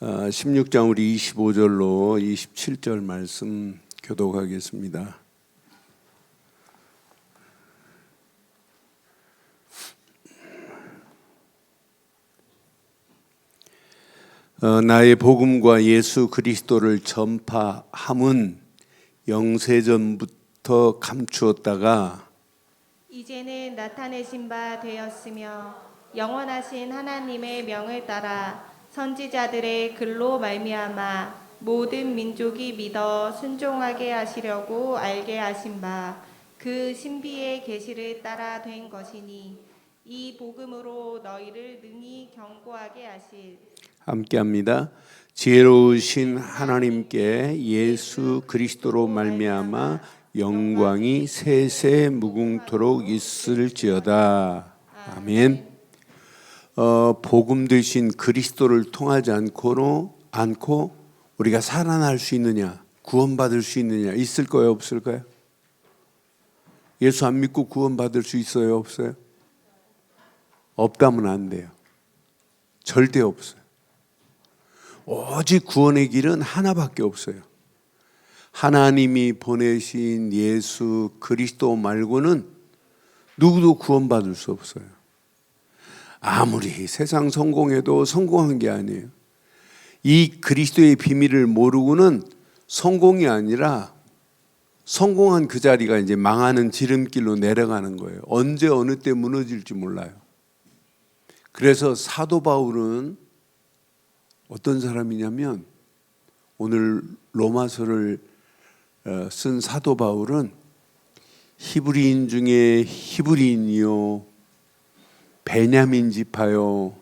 16장 우리 25절로 27절 말씀 교독하겠습니다. 나의 복음과 예수 그리스도를 전파함은 영세전부터 감추었다가 이제는 나타내신 바 되었으며 영원하신 하나님의 명을 따라 선지자들의 글로 말미암아 모든 민족이 믿어 순종하게 하시려고 알게 하신 바 그 신비의 계시를 따라 된 것이니 이 복음으로 너희를 능히 견고하게 하실. 함께합니다. 지혜로우신 하나님께 예수 그리스도로 말미암아 영광이 세세 무궁토록 있을지어다. 아멘. 복음 되신 그리스도를 통하지 않고 우리가 살아날 수 있느냐, 구원받을 수 있느냐, 있을까요, 없을까요? 예수 안 믿고 구원받을 수 있어요, 없어요? 없다면 안 돼요. 절대 없어요. 오직 구원의 길은 하나밖에 없어요. 하나님이 보내신 예수 그리스도 말고는 누구도 구원받을 수 없어요. 아무리 세상 성공해도 성공한 게 아니에요. 이 그리스도의 비밀을 모르고는 성공이 아니라 성공한 그 자리가 이제 망하는 지름길로 내려가는 거예요. 언제 어느 때 무너질지 몰라요. 그래서 사도 바울은 어떤 사람이냐면 오늘 로마서를 쓴 사도 바울은 히브리인 중에 히브리인이요, 베냐민 지파요,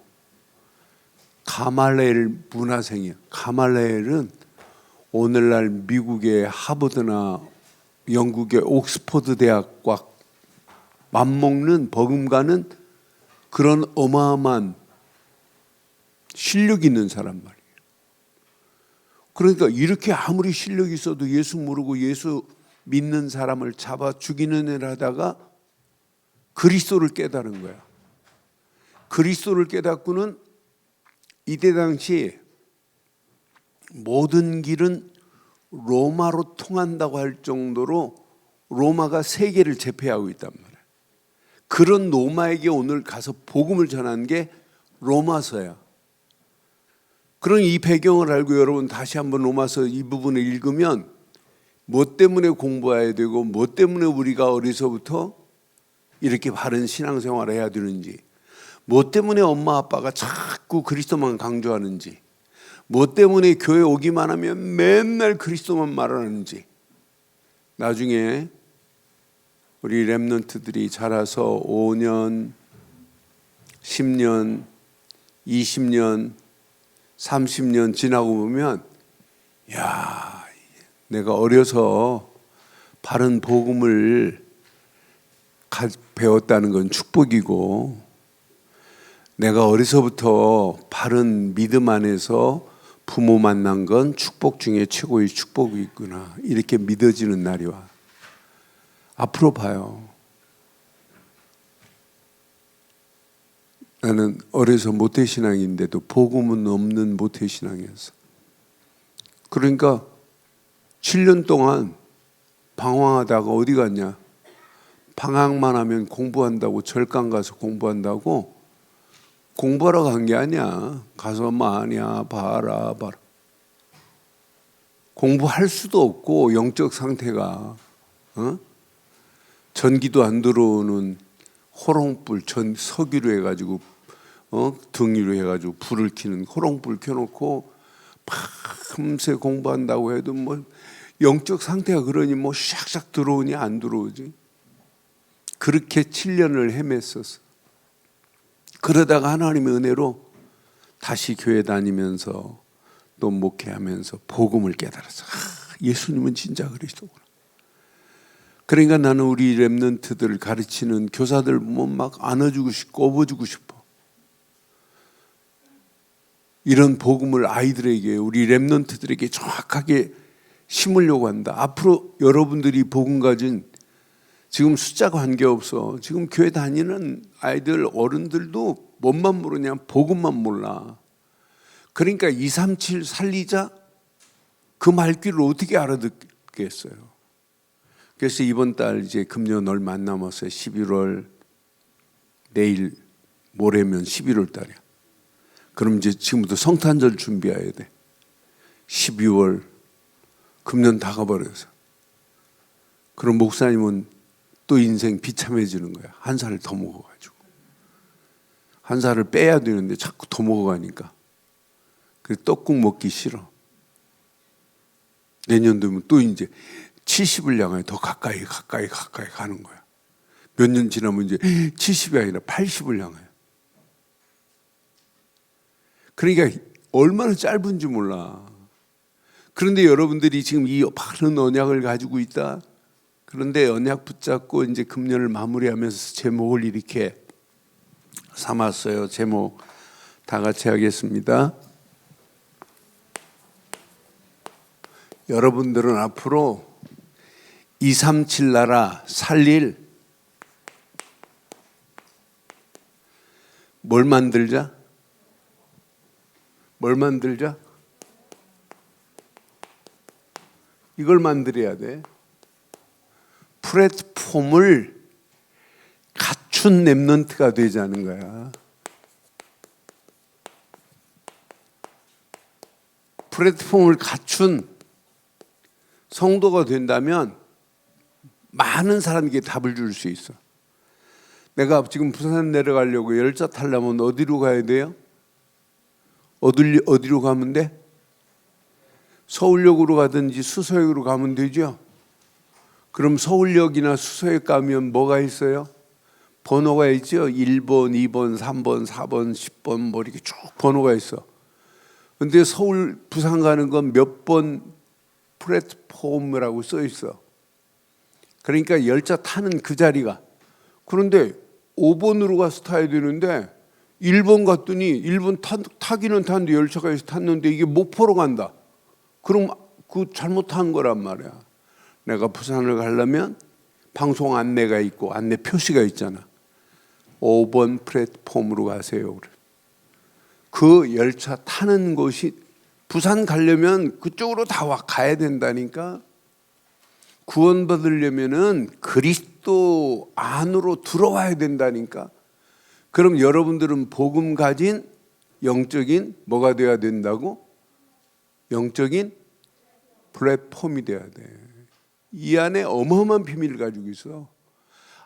가말레엘 문화생이에요. 가말레엘은 오늘날 미국의 하버드나 영국의 옥스퍼드 대학과 맞먹는 버금가는 그런 어마어마한 실력 있는 사람 말이에요. 그러니까 이렇게 아무리 실력이 있어도 예수 모르고 예수 믿는 사람을 잡아 죽이는 일 하다가 그리스도를 깨달은 거야. 그리스도를 깨닫고는 이때 당시 모든 길은 로마로 통한다고 할 정도로 로마가 세계를 제패하고 있단 말이야. 그런 로마에게 오늘 가서 복음을 전한 게 로마서야. 그런 이 배경을 알고 여러분 다시 한번 로마서 이 부분을 읽으면 뭐 때문에 공부해야 되고 뭐 때문에 우리가 어려서부터 이렇게 바른 신앙생활을 해야 되는지, 뭐 때문에 엄마 아빠가 자꾸 그리스도만 강조하는지, 뭐 때문에 교회 오기만 하면 맨날 그리스도만 말하는지, 나중에 우리 렘넌트들이 자라서 5년, 10년, 20년, 30년 지나고 보면 야, 내가 어려서 바른 복음을 배웠다는 건 축복이고 내가 어려서부터 바른 믿음 안에서 부모 만난 건 축복 중에 최고의 축복이 있구나, 이렇게 믿어지는 날이 와. 앞으로 봐요. 나는 어려서 모태신앙인데도 복음은 없는 모태신앙이었어. 그러니까 7년 동안 방황하다가 어디 갔냐? 방학만 하면 공부한다고, 절강 가서 공부한다고 공부하러 간 게 아니야. 가서 마냐 봐라. 공부할 수도 없고 영적 상태가 전기도 안 들어오는 호롱불, 석유로 해가지고 등 위로 해가지고 불을 켜는 호롱불 켜놓고 밤새 공부한다고 해도 뭐 영적 상태가 그러니 뭐 샥샥 들어오니 안 들어오지. 그렇게 7년을 헤맸었어. 그러다가 하나님의 은혜로 다시 교회 다니면서 또 목회하면서 복음을 깨달았어. 예수님은 진짜 그리스도구나. 그러니까 나는 우리 렘넌트들을 가르치는 교사들 보면 막 안아주고 싶고 업어주고 싶어. 이런 복음을 아이들에게, 우리 렘넌트들에게 정확하게 심으려고 한다. 앞으로 여러분들이 복음 가진, 지금 숫자 관계없어, 지금 교회 다니는 아이들, 어른들도 뭔만 모르냐? 복음만 몰라. 그러니까 237 살리자 그 말귀를 어떻게 알아듣겠어요? 그래서 이번 달 이제 금년 얼마 안 남았어요. 11월 내일 모레면 11월 달이야. 그럼 이제 지금부터 성탄절 준비해야 돼. 12월 금년 다 가버려서. 그럼 목사님은 또 인생 비참해지는 거야. 한 살을 더 먹어가지고. 한 살을 빼야 되는데 자꾸 더 먹어가니까. 그 떡국 먹기 싫어. 내년 되면 또 이제 70을 향해 더 가까이 가는 거야. 몇 년 지나면 이제 70이 아니라 80을 향해. 그러니까 얼마나 짧은지 몰라. 그런데 여러분들이 지금 이 바른 언약을 가지고 있다. 그런데 언약 붙잡고 이제 금년을 마무리하면서 제목을 이렇게 삼았어요. 제목 다 같이 하겠습니다. 여러분들은 앞으로 237 나라 살릴 뭘 만들자? 뭘 만들자? 이걸 만들어야 돼. 플랫폼을 갖춘 랩런트가 되자는 거야. 플랫폼을 갖춘 성도가 된다면 많은 사람에게 답을 줄 수 있어. 내가 지금 부산 내려가려고 열차 타려면 어디로 가야 돼요? 어디로 가면 돼? 서울역으로 가든지 수서역으로 가면 되죠? 그럼 서울역이나 수서역 가면 뭐가 있어요? 번호가 있죠? 1번, 2번, 3번, 4번, 10번 뭐 이렇게 쭉 번호가 있어. 근데 서울, 부산 가는 건 몇 번 플랫폼이라고 써 있어. 그러니까 열차 타는 그 자리가. 그런데 5번으로 가서 타야 되는데 1번 갔더니 1번 타기는 탔는데 열차가 탔는데 이게 목포로 간다. 그럼 그 잘못한 거란 말이야. 내가 부산을 가려면 방송 안내가 있고 안내 표시가 있잖아. 5번 플랫폼으로 가세요. 그 열차 타는 곳이 부산 가려면 그쪽으로 다 가야 된다니까. 구원받으려면은 그리스도 안으로 들어와야 된다니까. 그럼 여러분들은 복음 가진 영적인 뭐가 되어야 된다고? 영적인 플랫폼이 되어야 돼. 이 안에 어마어마한 비밀을 가지고 있어.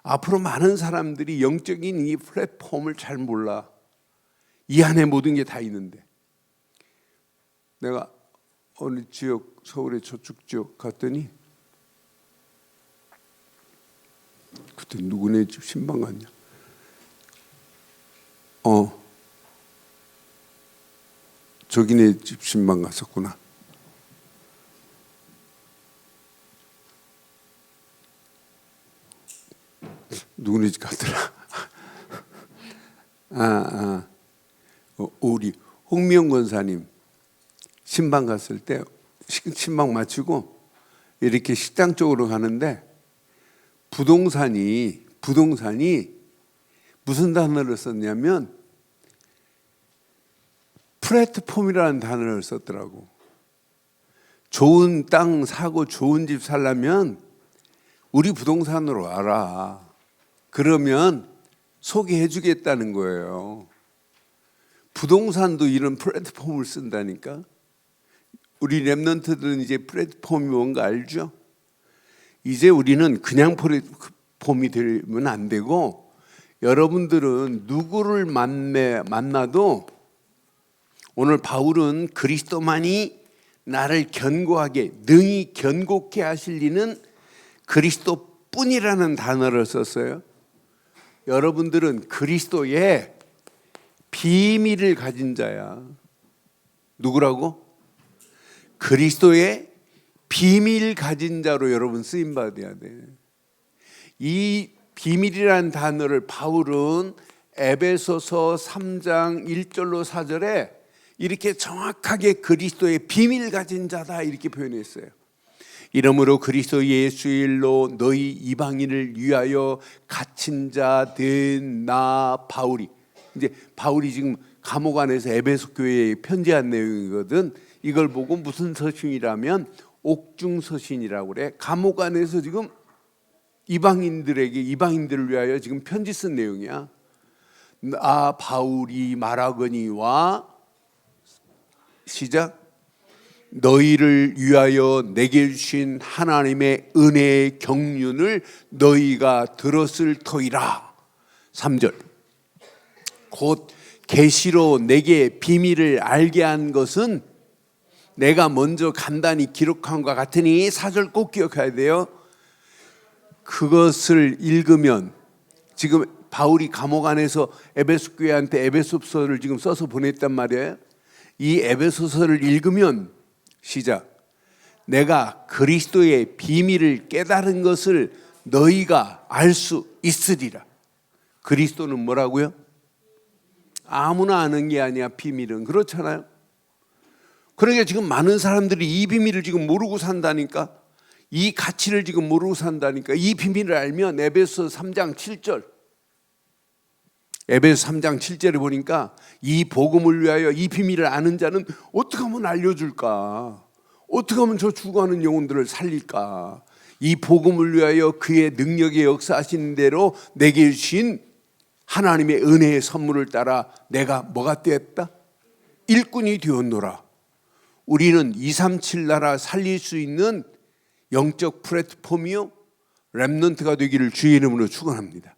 앞으로 많은 사람들이 영적인 이 플랫폼을 잘 몰라. 이 안에 모든 게 다 있는데. 내가 어느 지역, 서울의 저쪽 지역 갔더니 그때 누구네 집 신방 갔냐? 저기네 집 신방 갔었구나. 누구네 집 갔더라? 우리 홍미영 권사님 신방 갔을 때 신방 마치고 이렇게 식당 쪽으로 가는데 부동산이 무슨 단어를 썼냐면 플랫폼이라는 단어를 썼더라고. 좋은 땅 사고 좋은 집 살려면 우리 부동산으로 와라. 그러면 소개해 주겠다는 거예요. 부동산도 이런 플랫폼을 쓴다니까. 우리 랩런트들은 이제 플랫폼이 뭔가 알죠? 이제 우리는 그냥 플랫폼이 되면 안 되고 여러분들은 누구를 만나도 오늘 바울은 그리스도만이 나를 견고하게 능히 견고케 하실 이는 그리스도뿐이라는 단어를 썼어요. 여러분들은 그리스도의 비밀을 가진 자야. 누구라고? 그리스도의 비밀 가진 자로 여러분 쓰임 받아야 돼. 이 비밀이라는 단어를 바울은 에베소서 3장 1절로 4절에 이렇게 정확하게 그리스도의 비밀 가진 자다 이렇게 표현했어요. 이러므로 그리스도 예수의 일로 너희 이방인을 위하여 갇힌 자 된 나 바울이. 이제 바울이 지금 감옥 안에서 에베소 교회에 편지한 내용이거든. 이걸 보고 무슨 서신이라면 옥중서신이라고 그래. 감옥 안에서 지금 이방인들을 위하여 지금 편지 쓴 내용이야. 바울이 말하거니와 시작. 너희를 위하여 내게 주신 하나님의 은혜의 경륜을 너희가 들었을 터이라. 3절. 곧 계시로 내게 비밀을 알게 한 것은 내가 먼저 간단히 기록한 것 같으니 4절 꼭 기억해야 돼요. 그것을 읽으면, 지금 바울이 감옥 안에서 에베소 교회한테 에베소서를 지금 써서 보냈단 말이에요. 이 에베소서를 읽으면 시작. 내가 그리스도의 비밀을 깨달은 것을 너희가 알 수 있으리라. 그리스도는 뭐라고요? 아무나 아는 게 아니야. 비밀은. 그렇잖아요. 그러니까 지금 많은 사람들이 이 비밀을 지금 모르고 산다니까. 이 가치를 지금 모르고 산다니까. 이 비밀을 알면 에베소 3장 7절, 에베소 3장 7절에 보니까 이 복음을 위하여 이 비밀을 아는 자는 어떻게 하면 알려줄까? 어떻게 하면 저 죽어가는 영혼들을 살릴까? 이 복음을 위하여 그의 능력의 역사하시는 대로 내게 주신 하나님의 은혜의 선물을 따라 내가 뭐가 되었다? 일꾼이 되었노라. 우리는 237 나라 살릴 수 있는 영적 플랫폼이요 렘넌트가 되기를 주의 이름으로 축원합니다.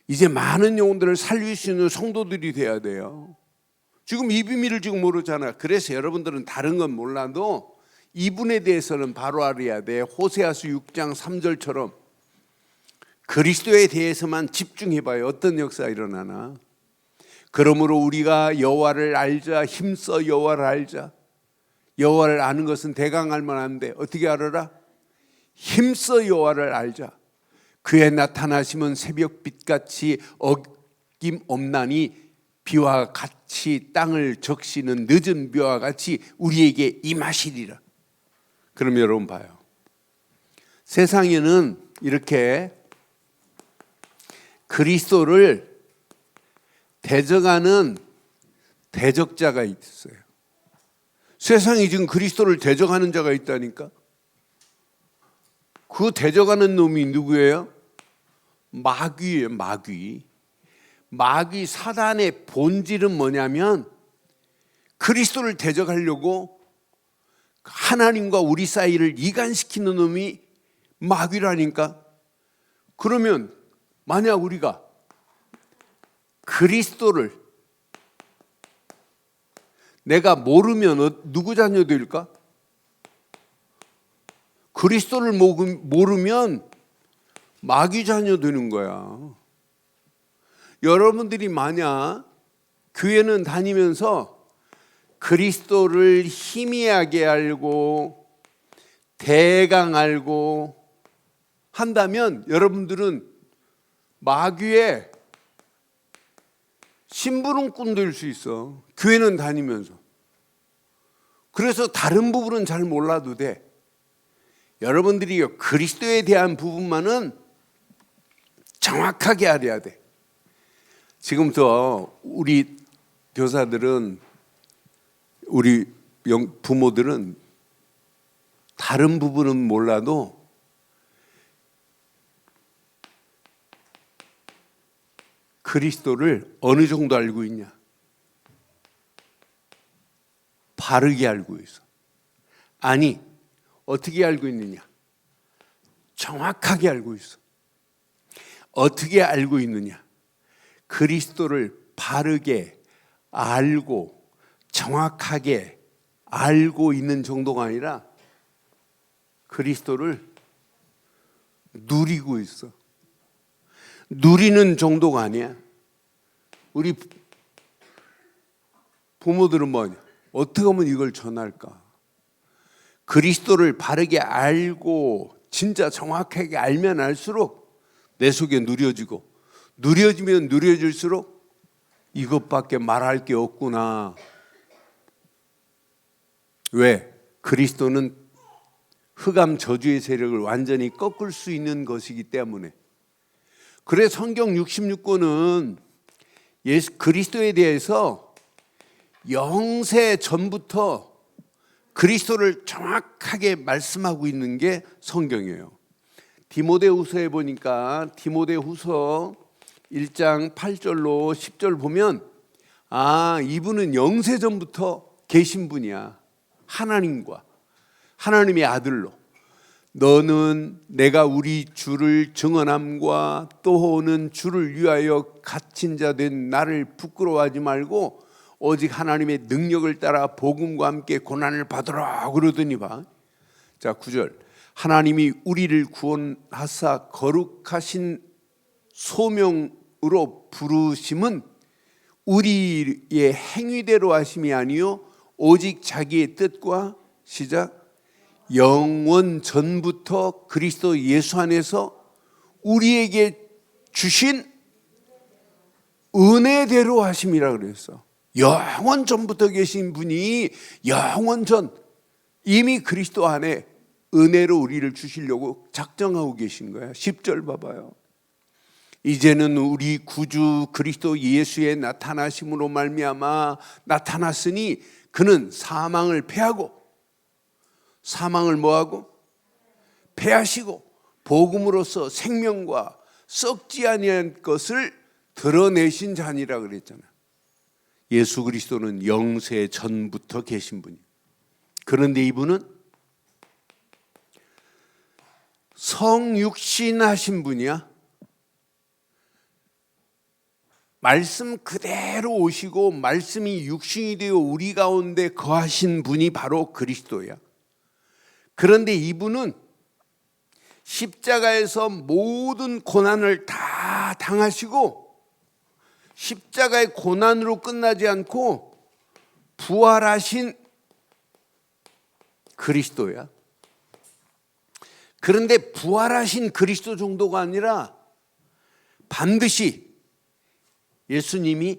이제 많은 영혼들을 살릴 수 있는 성도들이 돼야 돼요. 지금 이 비밀을 지금 모르잖아요. 그래서 여러분들은 다른 건 몰라도 이분에 대해서는 바로 알아야 돼. 호세아서 6장 3절처럼 그리스도에 대해서만 집중해봐요. 어떤 역사가 일어나나. 그러므로 우리가 여호와를 알자. 힘써 여호와를 알자. 여호와를 아는 것은 대강 알 만한데 어떻게 알아라? 힘써 여호와를 알자. 그의 나타나심은 새벽빛같이 어김없나니 비와 같이 땅을 적시는 늦은 비와 같이 우리에게 임하시리라. 그럼 여러분 봐요. 세상에는 이렇게 그리스도를 대적하는 대적자가 있어요. 세상에 지금 그리스도를 대적하는 자가 있다니까. 그 대적하는 놈이 누구예요? 마귀예요. 마귀 사단의 본질은 뭐냐면 그리스도를 대적하려고 하나님과 우리 사이를 이간시키는 놈이 마귀라니까. 그러면 만약 우리가 그리스도를 내가 모르면 누구 자녀 될까? 그리스도를 모르면 마귀 자녀 되는 거야. 여러분들이 만약 교회는 다니면서 그리스도를 희미하게 알고 대강 알고 한다면 여러분들은 마귀의 심부름꾼 될 수 있어. 교회는 다니면서. 그래서 다른 부분은 잘 몰라도 돼. 여러분들이 그리스도에 대한 부분만은 정확하게 알아야 돼. 지금부터 우리 교사들은, 우리 부모들은 다른 부분은 몰라도 그리스도를 어느 정도 알고 있냐? 바르게 알고 있어. 아니, 어떻게 알고 있느냐? 정확하게 알고 있어. 어떻게 알고 있느냐? 그리스도를 바르게 알고 정확하게 알고 있는 정도가 아니라 그리스도를 누리고 있어. 누리는 정도가 아니야. 우리 부모들은 뭐냐? 어떻게 하면 이걸 전할까? 그리스도를 바르게 알고 진짜 정확하게 알면 알수록 내 속에 누려지고, 누려지면 누려질수록 이것밖에 말할 게 없구나. 왜? 그리스도는 흑암 저주의 세력을 완전히 꺾을 수 있는 것이기 때문에. 그래서 성경 66권은 그리스도에 대해서 영세 전부터 그리스도를 정확하게 말씀하고 있는 게 성경이에요. 디모데후서에 보니까 디모데후서 1장 8절로 10절 보면 이분은 영세 전부터 계신 분이야. 하나님과 하나님의 아들로 너는 내가 우리 주를 증언함과 또 오는 주를 위하여 갇힌 자 된 나를 부끄러워하지 말고 오직 하나님의 능력을 따라 복음과 함께 고난을 받으라 그러더니 봐. 자 9절 하나님이 우리를 구원하사 거룩하신 소명으로 부르심은 우리의 행위대로 하심이 아니요 오직 자기의 뜻과 시작 영원 전부터 그리스도 예수 안에서 우리에게 주신 은혜대로 하심이라 그랬어. 영원 전부터 계신 분이 영원 전 이미 그리스도 안에 은혜로 우리를 주시려고 작정하고 계신 거야. 10절 봐봐요. 이제는 우리 구주 그리스도 예수의 나타나심으로 말미암아 나타났으니 그는 사망을 패하고 사망을 뭐하고? 패하시고 복음으로써 생명과 썩지 아니한 것을 드러내신 자니라 그랬잖아. 예수 그리스도는 영세 전부터 계신 분이에요. 그런데 이분은 성육신하신 분이야. 말씀 그대로 오시고 말씀이 육신이 되어 우리 가운데 거하신 분이 바로 그리스도야. 그런데 이분은 십자가에서 모든 고난을 다 당하시고 십자가의 고난으로 끝나지 않고 부활하신 그리스도야. 그런데 부활하신 그리스도 정도가 아니라 반드시 예수님이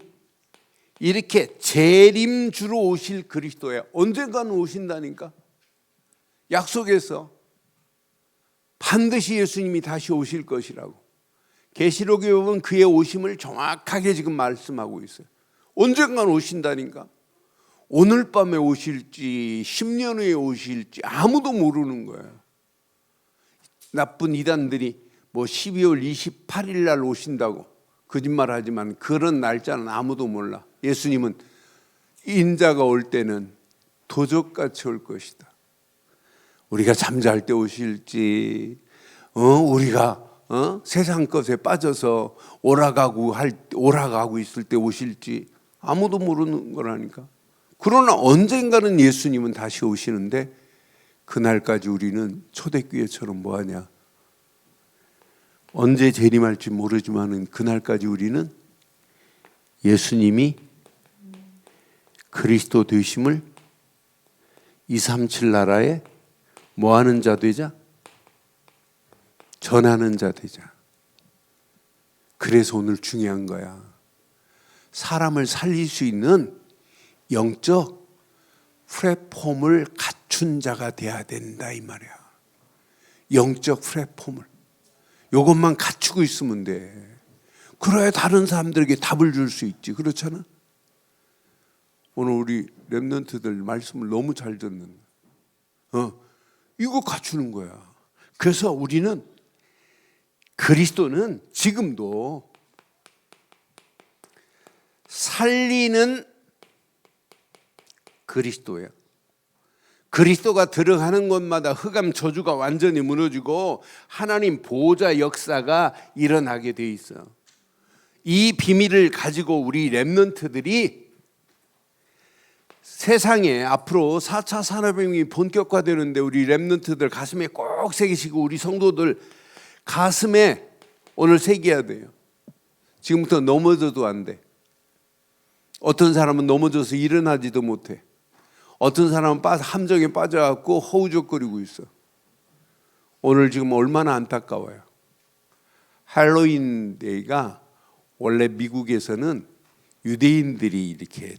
이렇게 재림주로 오실 그리스도야. 언젠가는 오신다니까. 약속해서 반드시 예수님이 다시 오실 것이라고. 계시록에 보면 그의 오심을 정확하게 지금 말씀하고 있어요. 언젠가는 오신다니까. 오늘 밤에 오실지 10년 후에 오실지 아무도 모르는 거예요. 나쁜 이단들이 뭐 12월 28일 날 오신다고 거짓말하지만 그런 날짜는 아무도 몰라. 예수님은 인자가 올 때는 도적같이 올 것이다. 우리가 잠잘 때 오실지, 우리가 세상 것에 빠져서 오락하고 있을 때 오실지 아무도 모르는 거라니까. 그러나 언젠가는 예수님은 다시 오시는데 그날까지 우리는 초대교회처럼 뭐하냐? 언제 재림할지 모르지만은 그날까지 우리는 예수님이 그리스도 되심을 237 나라에 뭐하는 자 되자? 전하는 자 되자. 그래서 오늘 중요한 거야. 사람을 살릴 수 있는 영적 플랫폼을 갖춘 자가 돼야 된다 이 말이야. 영적 플랫폼을. 이것만 갖추고 있으면 돼. 그래야 다른 사람들에게 답을 줄 수 있지. 그렇잖아? 오늘 우리 렘넌트들 말씀을 너무 잘 듣는. 이거 갖추는 거야. 그래서 우리는 그리스도는 지금도 살리는 그리스도예요. 그리스도가 들어가는 곳마다 흑암 저주가 완전히 무너지고 하나님 보호자 역사가 일어나게 돼 있어. 이 비밀을 가지고 우리 렘넌트들이 세상에 앞으로 4차 산업혁명이 본격화되는데 우리 렘넌트들 가슴에 꼭 새기시고 우리 성도들 가슴에 오늘 새겨야 돼요. 지금부터 넘어져도 안 돼. 어떤 사람은 넘어져서 일어나지도 못해. 어떤 사람은 함정에 빠져갖고 허우적거리고 있어. 오늘 지금 얼마나 안타까워요. 할로윈 데이가 원래 미국에서는 유대인들이 이렇게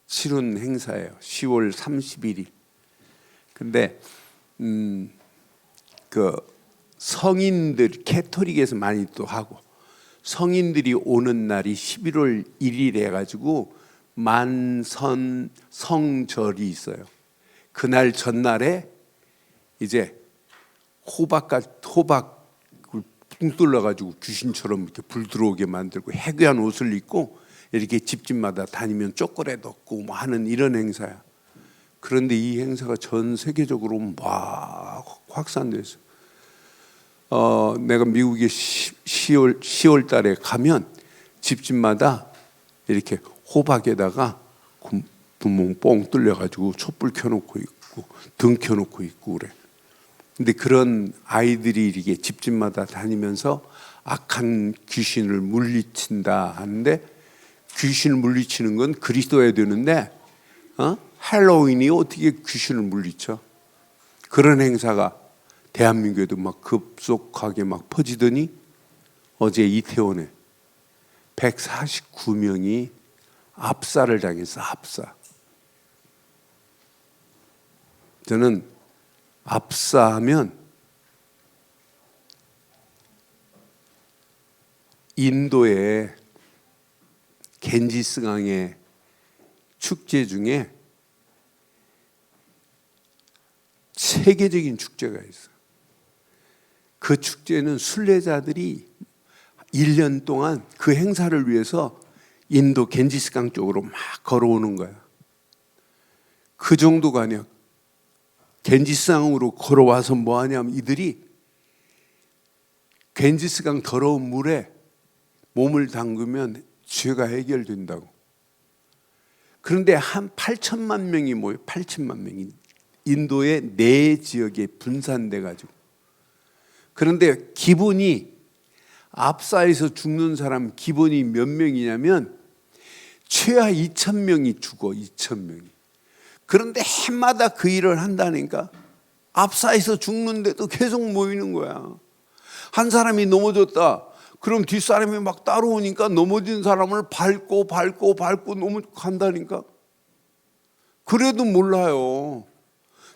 치른 행사예요. 10월 31일. 근데 그 성인들 캐토릭에서 많이 또 하고 성인들이 오는 날이 11월 1일 해가지고 만선 성절이 있어요. 그날 전날에 이제 호박을 뿡 뚫어가지고 귀신처럼 이렇게 불 들어오게 만들고 해괴한 옷을 입고 이렇게 집집마다 다니면 초콜릿 얻고 뭐 하는 이런 행사야. 그런데 이 행사가 전 세계적으로 막 확산돼서 내가 미국에 10월 달에 가면 집집마다 이렇게 호박에다가 구멍 뻥 뚫려가지고 촛불 켜놓고 있고 등 켜놓고 있고 그래. 근데 그런 아이들이 이렇게 집집마다 다니면서 악한 귀신을 물리친다 하는데, 귀신을 물리치는 건 그리스도여야 되는데 할로윈이 어떻게 귀신을 물리쳐? 그런 행사가 대한민국에도 막 급속하게 막 퍼지더니 어제 이태원에 149명이 압사를 당했어. 압사. 저는 압사하면 인도의 겐지스강의 축제 중에 세계적인 축제가 있어. 그 축제는 순례자들이 1년 동안 그 행사를 위해서 인도 겐지스강 쪽으로 막 걸어오는 거야. 그 정도가 아니야. 겐지스강으로 걸어와서 뭐 하냐면 이들이 겐지스강 더러운 물에 몸을 담그면 죄가 해결된다고. 그런데 한 8천만 명이 모여. 8천만 명이 인도의 네 지역에 분산돼 가지고. 그런데 기본이 압사에서 죽는 사람 기본이 몇 명이냐면 최하 2,000명이 죽어. 2,000명이. 그런데 해마다 그 일을 한다니까. 압사에서 죽는데도 계속 모이는 거야. 한 사람이 넘어졌다. 그럼 뒷사람이 막 따라오니까 넘어진 사람을 밟고 간다니까. 그래도 몰라요.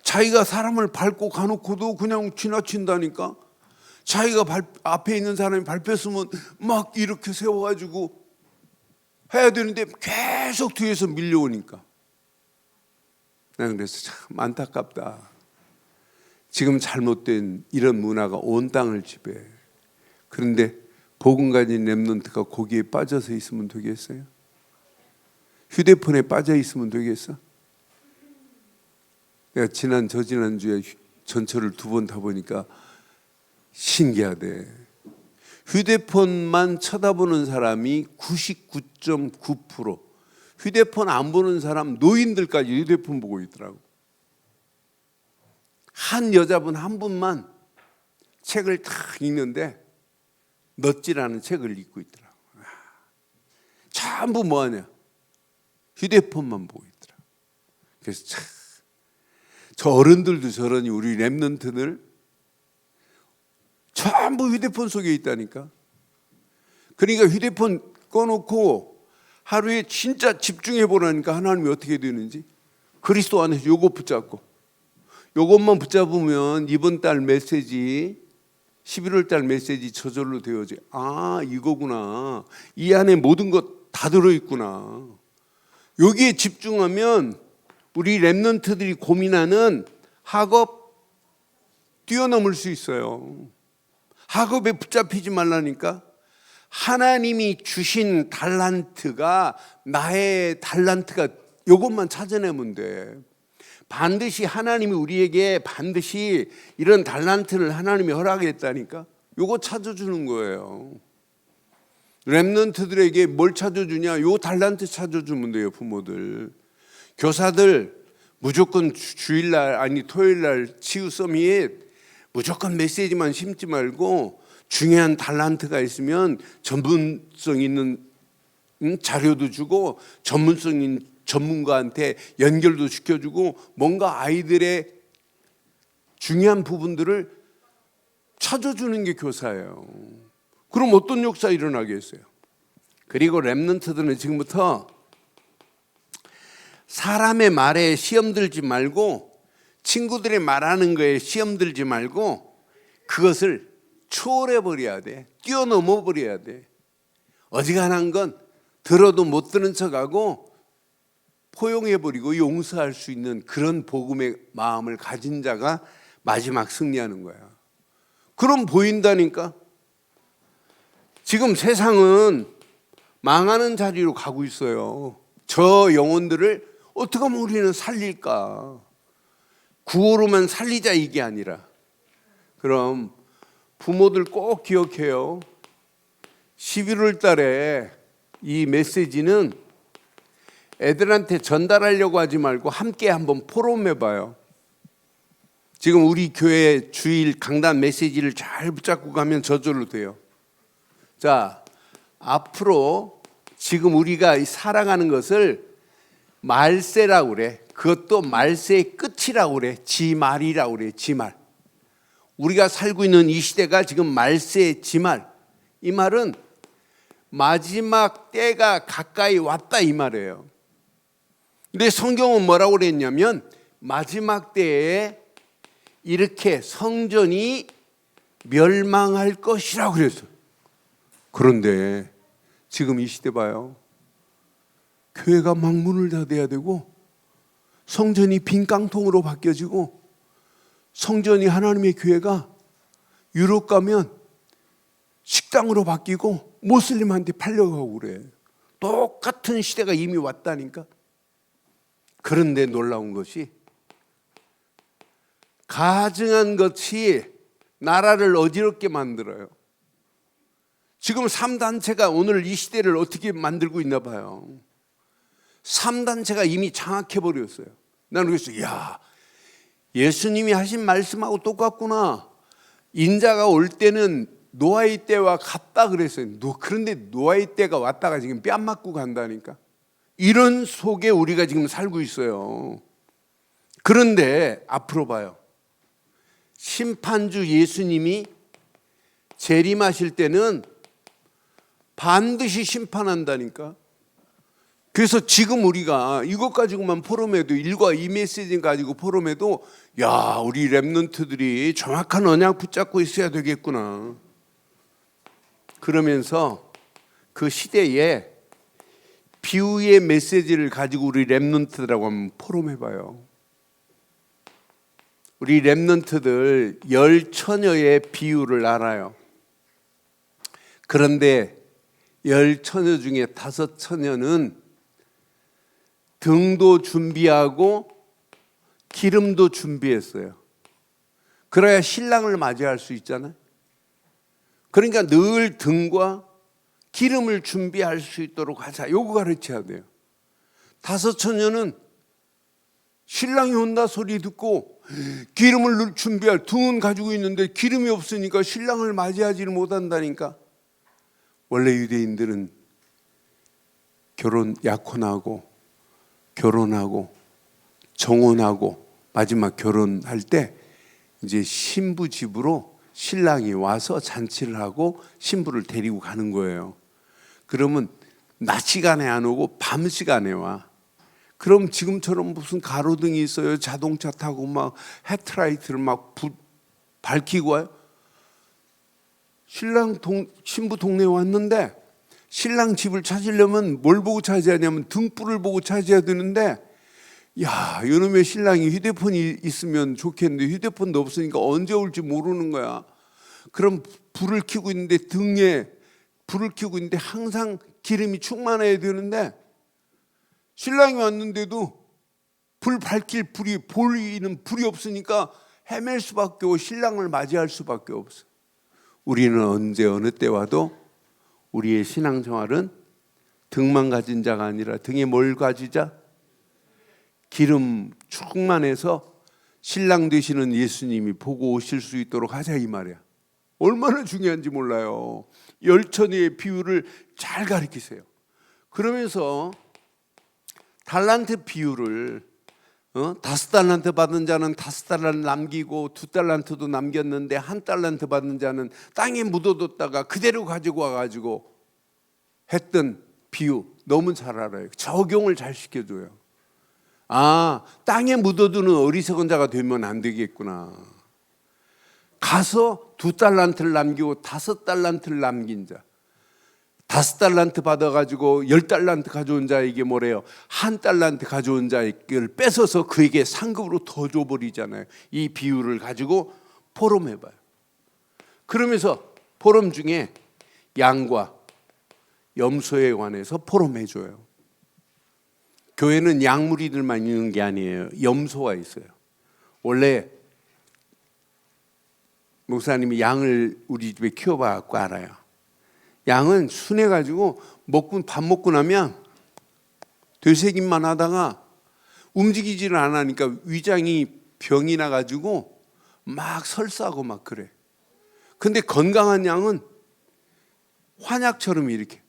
자기가 사람을 밟고 가놓고도 그냥 지나친다니까. 자기가 앞에 있는 사람이 밟혔으면 막 이렇게 세워가지고 해야 되는데 계속 뒤에서 밀려오니까. 나는 그래서 참 안타깝다. 지금 잘못된 이런 문화가 온 땅을 지배해. 그런데 복음 가진 렘넌트가 거기에 빠져서 있으면 되겠어요? 휴대폰에 빠져 있으면 되겠어? 내가 저지난주에 전철을 2번 타보니까 신기하대. 휴대폰만 쳐다보는 사람이 99.9%, 휴대폰 안 보는 사람 노인들까지 휴대폰 보고 있더라고. 한 여자분 한 분만 책을 탁 읽는데 넛지라는 책을 읽고 있더라고. 전부 뭐하냐? 휴대폰만 보고 있더라고. 그래서 참, 저 어른들도 저러니 우리 렘넌트들 전부 휴대폰 속에 있다니까. 그러니까 휴대폰 꺼놓고 하루에 진짜 집중해 보라니까 하나님이 어떻게 되는지. 그리스도 안에서 요거 붙잡고, 요것만 붙잡으면 이번 달 메시지, 11월 달 메시지 저절로 되어져. 아, 이거구나. 이 안에 모든 것 다 들어있구나. 여기에 집중하면 우리 렘넌트들이 고민하는 학업 뛰어넘을 수 있어요. 학업에 붙잡히지 말라니까. 하나님이 주신 달란트가 나의 달란트가 이것만 찾아내면 돼. 반드시 하나님이 우리에게 반드시 이런 달란트를 하나님이 허락했다니까. 이거 찾아주는 거예요. 렘넌트들에게 뭘 찾아주냐? 요 달란트 찾아주면 돼요. 부모들, 교사들 무조건 주일날 아니 토요일날 치유 서밋 무조건 메시지만 심지 말고 중요한 달란트가 있으면 전문성 있는 자료도 주고 전문성 있는 전문가한테 연결도 시켜주고 뭔가 아이들의 중요한 부분들을 찾아주는 게 교사예요. 그럼 어떤 역사 일어나겠어요? 그리고 렘넌트들은 지금부터 사람의 말에 시험 들지 말고, 친구들이 말하는 거에 시험 들지 말고 그것을 초월해 버려야 돼. 뛰어넘어 버려야 돼. 어지간한 건 들어도 못 듣는 척하고 포용해버리고 용서할 수 있는 그런 복음의 마음을 가진 자가 마지막 승리하는 거야. 그럼 보인다니까. 지금 세상은 망하는 자리로 가고 있어요. 저 영혼들을 어떻게 하면 우리는 살릴까? 구호로만 살리자 이게 아니라. 그럼 부모들 꼭 기억해요. 11월 달에 이 메시지는 애들한테 전달하려고 하지 말고 함께 한번 포럼해봐요. 지금 우리 교회 주일 강단 메시지를 잘 붙잡고 가면 저절로 돼요. 자, 앞으로 지금 우리가 살아가는 것을 말세라고 그래. 그것도 말세의 끝이라고 그래. 지말이라고 그래. 지말. 우리가 살고 있는 이 시대가 지금 말세의 지말. 이 말은 마지막 때가 가까이 왔다 이 말이에요. 근데 성경은 뭐라고 그랬냐면 마지막 때에 이렇게 성전이 멸망할 것이라고 그랬어요. 그런데 지금 이 시대 봐요. 교회가 막 문을 닫아야 되고 성전이 빈 깡통으로 바뀌어지고 성전이 하나님의 교회가 유럽 가면 식당으로 바뀌고 모슬림한테 팔려가고 그래. 똑같은 시대가 이미 왔다니까. 그런데 놀라운 것이 가증한 것이 나라를 어지럽게 만들어요. 지금 3단체가 오늘 이 시대를 어떻게 만들고 있나 봐요. 3단체가 이미 장악해버렸어요. 나는 그랬어요. 야, 예수님이 하신 말씀하고 똑같구나. 인자가 올 때는 노아의 때와 같다 그랬어요. 그런데 노아의 때가 왔다가 지금 뺨 맞고 간다니까. 이런 속에 우리가 지금 살고 있어요. 그런데 앞으로 봐요. 심판주 예수님이 재림하실 때는 반드시 심판한다니까. 그래서 지금 우리가 이것 가지고만 포럼해도 일과 이 메시지 가지고 포럼해도 야, 우리 랩런트들이 정확한 언약 붙잡고 있어야 되겠구나. 그러면서 그 시대에 비유의 메시지를 가지고 우리 랩런트들하고 한번 포럼해봐요. 우리 랩런트들 10처녀의 비유를 알아요. 그런데 10처녀 중에 5처녀는 등도 준비하고 기름도 준비했어요. 그래야 신랑을 맞이할 수 있잖아요. 그러니까 늘 등과 기름을 준비할 수 있도록 하자. 요거 가르쳐야 돼요. 5처녀는 신랑이 온다 소리 듣고 기름을 준비할 등은 가지고 있는데 기름이 없으니까 신랑을 맞이하지를 못한다니까. 원래 유대인들은 약혼하고 결혼하고 정혼하고 마지막 결혼할 때 이제 신부 집으로 신랑이 와서 잔치를 하고 신부를 데리고 가는 거예요. 그러면 낮 시간에 안 오고 밤 시간에 와. 그럼 지금처럼 무슨 가로등이 있어요. 자동차 타고 막 헤드라이트를 막 밝히고 와요. 신부 동네에 왔는데 신랑 집을 찾으려면 뭘 보고 찾아야냐면 등불을 보고 찾아야 되는데, 야, 이놈의 신랑이 휴대폰이 있으면 좋겠는데 휴대폰도 없으니까 언제 올지 모르는 거야. 그럼 불을 켜고 있는데 등에 불을 켜고 있는데 항상 기름이 충만해야 되는데 신랑이 왔는데도 불 밝힐 불이 보이는 불이 없으니까 헤맬 수밖에 없고 신랑을 맞이할 수밖에 없어. 우리는 언제 어느 때 와도 우리의 신앙생활은 등만 가진 자가 아니라 등에 뭘 가지자? 기름 충만해서 신랑 되시는 예수님이 보고 오실 수 있도록 하자 이 말이야. 얼마나 중요한지 몰라요. 10처녀의 비유를 잘 가르치세요. 그러면서 달란트 비유를 5달란트 받은 자는 5달란트 남기고 2달란트도 남겼는데 1달란트 받은 자는 땅에 묻어뒀다가 그대로 가지고 와가지고 했던 비유 너무 잘 알아요. 적용을 잘 시켜줘요. 아, 땅에 묻어두는 어리석은 자가 되면 안 되겠구나. 가서 2달란트를 남기고 5달란트를 남긴 자, 5달란트 받아가지고 10달란트 가져온 자에게 뭐래요? 1달란트 가져온 자에게를 뺏어서 그에게 상급으로 더 줘버리잖아요. 이 비유를 가지고 포럼해봐요. 그러면서 포럼 중에 양과 염소에 관해서 포럼해줘요. 교회는 양무리들만 있는 게 아니에요. 염소가 있어요. 원래 목사님이 양을 우리 집에 키워봐갖고 알아요. 양은 순해가지고 밥 먹고 나면 되새김만 하다가 움직이지를 않으니까 위장이 병이 나가지고 막 설사하고 막 그래. 근데 건강한 양은 환약처럼 이렇게.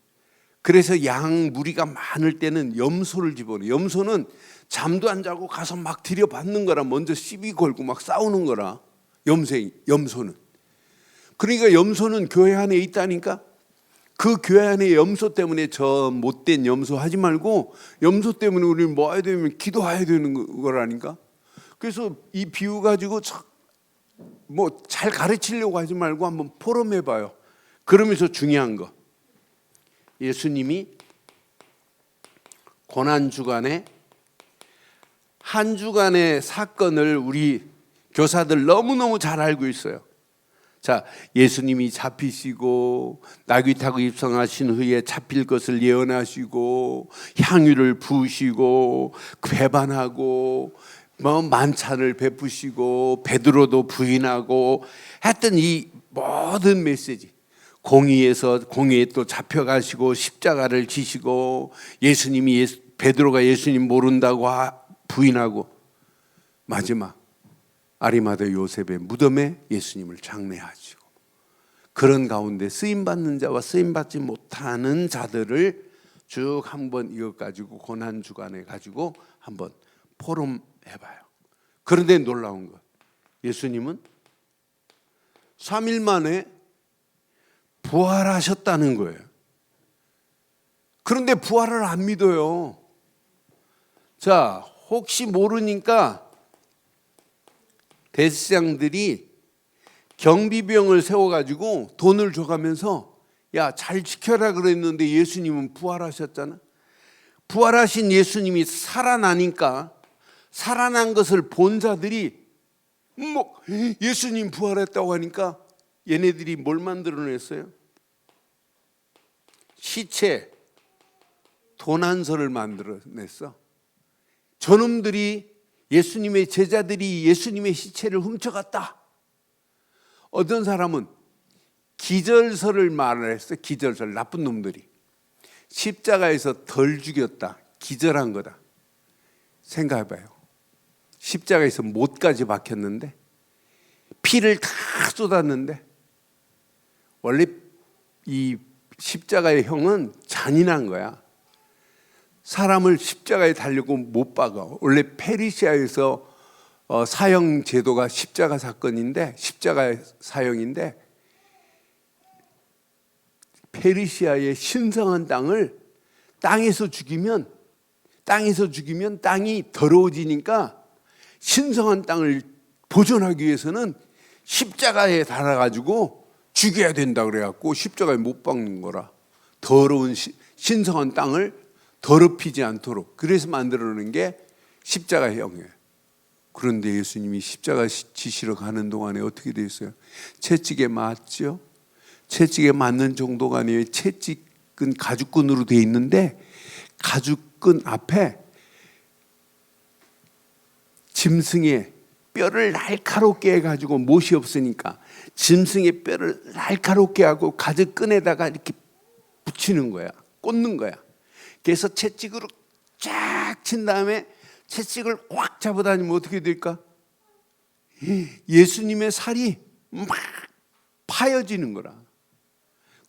그래서 양 무리가 많을 때는 염소를 집어넣어요. 염소는 잠도 안 자고 가서 막 들여받는 거라, 먼저 시비 걸고 막 싸우는 거라. 염소는. 그러니까 염소는 교회 안에 있다니까. 그 교회 안에 염소 때문에 저 못된 염소 하지 말고 염소 때문에 우리는 뭐 해야 되면 기도해야 되는 거라니까. 그래서 이 비유 가지고 뭐 잘 가르치려고 하지 말고 한번 포럼해봐요. 그러면서 중요한 거, 예수님이 고난주간에 한 주간의 사건을 우리 교사들 너무너무 잘 알고 있어요. 자, 예수님이 잡히시고 나귀 타고 입성하신 후에 잡힐 것을 예언하시고 향유를 부으시고 배반하고 뭐 만찬을 베푸시고 베드로도 부인하고 했던 이 모든 메시지, 공의에 또 잡혀가시고 십자가를 지시고 베드로가 예수님 모른다고 부인하고 마지막 아리마대 요셉의 무덤에 예수님을 장례하시고, 그런 가운데 쓰임받는 자와 쓰임받지 못하는 자들을 쭉 한번 이것 가지고 고난주간에 가지고 한번 포럼해봐요. 그런데 놀라운 것, 예수님은 3일 만에 부활하셨다는 거예요. 그런데 부활을 안 믿어요. 자, 혹시 모르니까 대제사장들이 경비병을 세워가지고 돈을 줘가면서 야, 잘 지켜라 그랬는데 예수님은 부활하셨잖아. 부활하신 예수님이 살아나니까 살아난 것을 본 자들이 뭐 예수님 부활했다고 하니까 얘네들이 뭘 만들어냈어요? 시체 도난서를 만들어냈어. 저놈들이, 예수님의 제자들이 예수님의 시체를 훔쳐갔다. 어떤 사람은 기절설을 말을 했어. 기절설, 나쁜 놈들이 십자가에서 덜 죽였다, 기절한 거다. 생각해봐요. 십자가에서 못까지 박혔는데 피를 다 쏟았는데, 원래 이 십자가의 형은 잔인한 거야. 사람을 십자가에 달려고 못 박아. 원래 페르시아에서 사형 제도가 십자가 사건인데, 십자가 사형인데, 페르시아의 신성한 땅을 땅에서 죽이면 땅이 더러워지니까 신성한 땅을 보존하기 위해서는 십자가에 달아가지고 죽여야 된다 그래갖고 십자가에 못 박는 거라. 더러운 신성한 땅을 더럽히지 않도록 그래서 만들어놓은 게 십자가형이에요. 그런데 예수님이 십자가 지시러 가는 동안에 어떻게 됐어요? 채찍에 맞죠? 채찍에 맞는 정도가 아니에요. 채찍은 가죽끈으로 돼 있는데 가죽끈 앞에 짐승의 뼈를 날카롭게 해가지고, 못이 없으니까 짐승의 뼈를 날카롭게 하고 가죽끈에다가 이렇게 붙이는 거야, 꽂는 거야. 그래서 채찍으로 쫙 친 다음에 채찍을 확 잡아다니면 어떻게 될까? 예수님의 살이 막 파여지는 거라.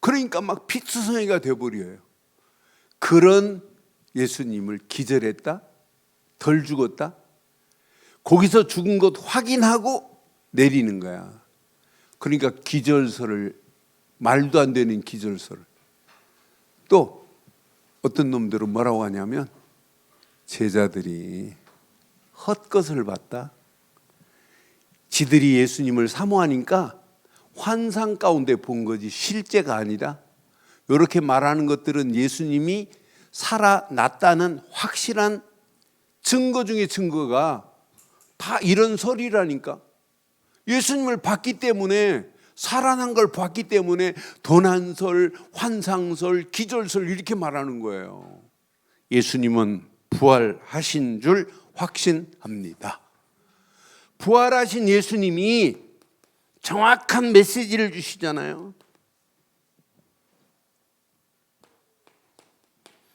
그러니까 막 피투성이가 돼버려요. 그런 예수님을 기절했다, 덜 죽었다, 거기서 죽은 것 확인하고 내리는 거야. 그러니까 기절설을, 말도 안 되는 기절설을. 또 어떤 놈들은 뭐라고 하냐면, 제자들이 헛것을 봤다. 지들이 예수님을 사모하니까 환상 가운데 본 거지 실제가 아니라 이렇게 말하는 것들은 예수님이 살아났다는 확실한 증거 중에 증거가 다 이런 설이라니까. 예수님을 봤기 때문에, 살아난 걸 봤기 때문에 도난설, 환상설, 기절설 이렇게 말하는 거예요. 예수님은 부활하신 줄 확신합니다. 부활하신 예수님이 정확한 메시지를 주시잖아요.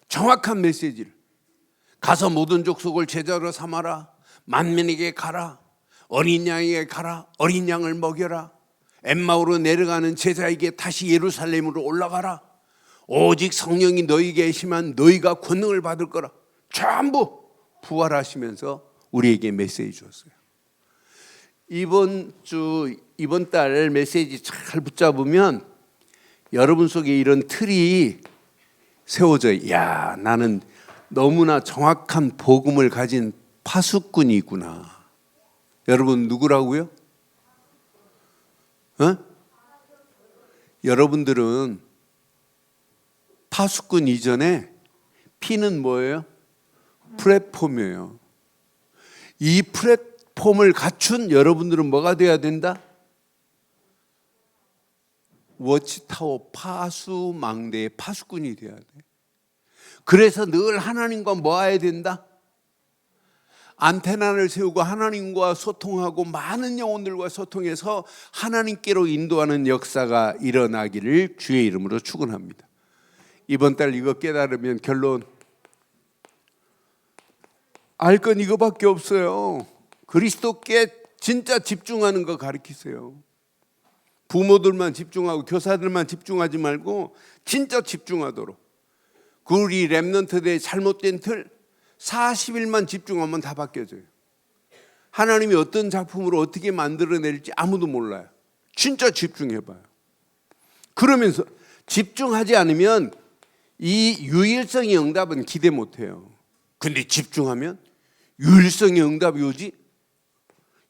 정확한 메시지를. 가서 모든 족속을 제자로 삼아라. 만민에게 가라. 어린 양에게 가라. 어린 양을 먹여라. 엠마오로 내려가는 제자에게 다시 예루살렘으로 올라가라. 오직 성령이 너희에게 계시면 너희가 권능을 받을 거라. 전부 부활하시면서 우리에게 메시지 주었어요. 이번 달 메시지 잘 붙잡으면 여러분 속에 이런 틀이 세워져요. 야, 나는 너무나 정확한 복음을 가진 파수꾼이구나. 여러분 누구라고요? 여러분들은 파수꾼 이전에 P는 뭐예요? 플랫폼이에요. 이 플랫폼을 갖춘 여러분들은 뭐가 돼야 된다? 워치타워 파수망대의 파수꾼이 돼야 돼. 그래서 늘 하나님과 뭐 해야 된다? 안테나를 세우고 하나님과 소통하고 많은 영혼들과 소통해서 하나님께로 인도하는 역사가 일어나기를 주의 이름으로 축원합니다. 이번 달 이거 깨달으면 결론, 알 건 이거밖에 없어요. 그리스도께 진짜 집중하는 거 가르치세요. 부모들만 집중하고 교사들만 집중하지 말고 진짜 집중하도록. 우리 렘넌트들의 잘못된 틀, 40일만 집중하면 다 바뀌어져요. 하나님이 어떤 작품으로 어떻게 만들어낼지 아무도 몰라요. 진짜 집중해봐요. 그러면서 집중하지 않으면 이 유일성의 응답은 기대 못해요. 근데 집중하면 유일성의 응답이 오지.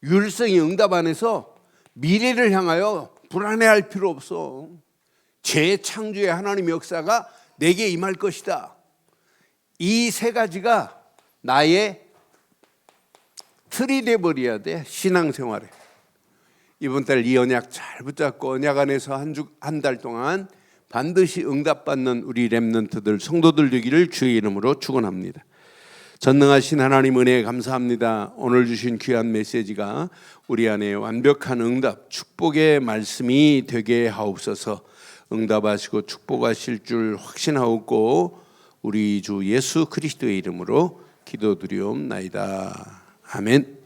유일성의 응답 안에서 미래를 향하여 불안해할 필요 없어. 재창조의 하나님의 역사가 내게 임할 것이다. 이 세 가지가 나의 틀이 돼버려야 돼. 신앙생활에. 이번 달 이 언약 잘 붙잡고 언약 안에서 한 달 동안 반드시 응답받는 우리 렘넌트들 성도들 되기를 주의 이름으로 축원합니다. 전능하신 하나님 은혜에 감사합니다. 오늘 주신 귀한 메시지가 우리 안에 완벽한 응답, 축복의 말씀이 되게 하옵소서. 응답하시고 축복하실 줄 확신하옵고 우리 주 예수 그리스도의 이름으로 기도드리옵나이다. 아멘.